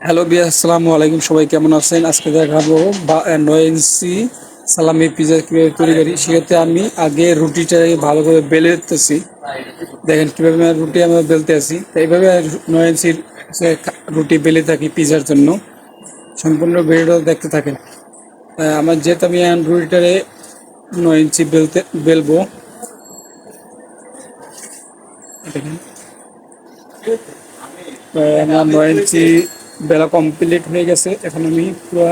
Hello বিয়াস, আসসালামু আলাইকুম। সবাই কেমন আছেন? আজকে দেখাবো 9 ইঞ্চি সালামি পিজা কিভাবে তৈরি করি। সেক্ষেত্রে আমি আগে রুটিটাকে ভালো করে বেলে নিতেছি। দেখেন কিভাবে আমি রুটি আমরা বেলতে আছি। তো এইভাবে 9 ইঞ্চির রুটি বেলে থাকি পিজার জন্য। সম্পূর্ণ ভিডিওটা দেখতে থাকেন। আমার যেহেতু আমি এখন রুটিটারে 9 ইঞ্চি বেলবো। দেখেন আমার 9 ইঞ্চি বেলা কমপ্লিট হয়ে গেছে। এখন আমি পুরো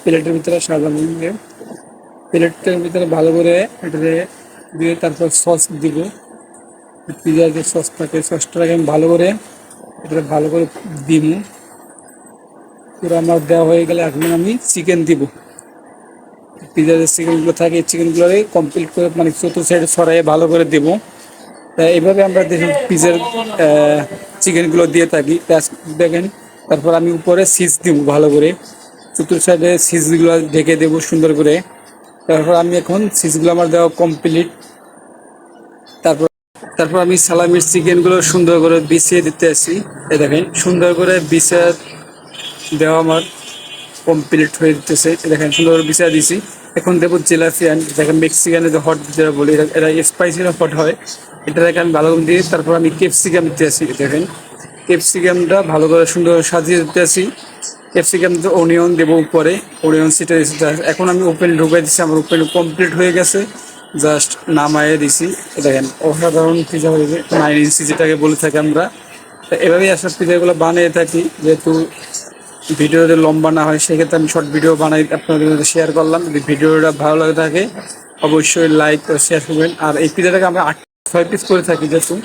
প্লেটের ভিতরে সাজাবো। প্লেটের ভিতরে ভালো করে এটাতে দিয়ে তারপর সস দিব। পিজার যে সস থাকে সসটাকে আমি ভালো করে এটা ভালো করে দিব। পুরো আমার দেওয়া হয়ে গেলে এখন আমি চিকেন দিব। পিজার যে চিকেনগুলো থাকে এই চিকেনগুলোকে কমপ্লিট করে মানে চতুর্থ সাইডে ছড়াইয়ে ভালো করে দেবো। এইভাবে আমরা দেখুন পিজার চিকেনগুলো দিয়ে থাকি। দেখেন তারপর আমি উপরে সিজ দিব ভালো করে। চতুর্থ সাইডে সিজগুলো ঢেকে দেবো সুন্দর করে। তারপর আমি এখন সিজগুলো আমার দেওয়া কমপ্লিট। তারপর তারপর আমি সালামির চিকেনগুলো সুন্দর করে বিছিয়ে দিতে আসি। এই দেখেন সুন্দর করে বিছিয়ে দেওয়া আমার কমপ্লিট হয়ে দিতেছে। দেখেন সুন্দর করে বিছিয়ে দিছি। এখন দেবো জিলাপিয়ান। দেখেন মেক্সিকানে যে হট যেটা বলি এটা স্পাইসি হট হয়। এটাকে আমি ভালো করে দিয়ে তারপর আমি ক্যাপসিকাম দিতে আসি। দেখেন ক্যাপসিকামটা ভালো করে সুন্দর করে সাজিয়ে দিতে আসি। ক্যাপসিকাম অনিয়ন দেবো উপরে, অনিয়ন সিটে দিচ্ছি। এখন আমি ওপেন ঢুকাই দিচ্ছি। আমার ওপেন কমপ্লিট হয়ে গেছে, জাস্ট নামায়ে দিছি। দেখেন অসাধারণ পিজা হয়েছে 9 ইঞ্চি যেটাকে বলে থাকি আমরা। তো এভাবেই আসলে পিজাগুলো বানিয়ে থাকি। যেহেতু ভিডিও যদি লম্বা না হয় সেক্ষেত্রে আমি শর্ট ভিডিও বানাই আপনাদের সাথে শেয়ার করলাম। যদি ভিডিওটা ভালো লাগে থাকে অবশ্যই লাইক ও শেয়ার করবেন। আর এই পিজাটাকে আমরা 8-6 পিস করে থাকি যেহেতু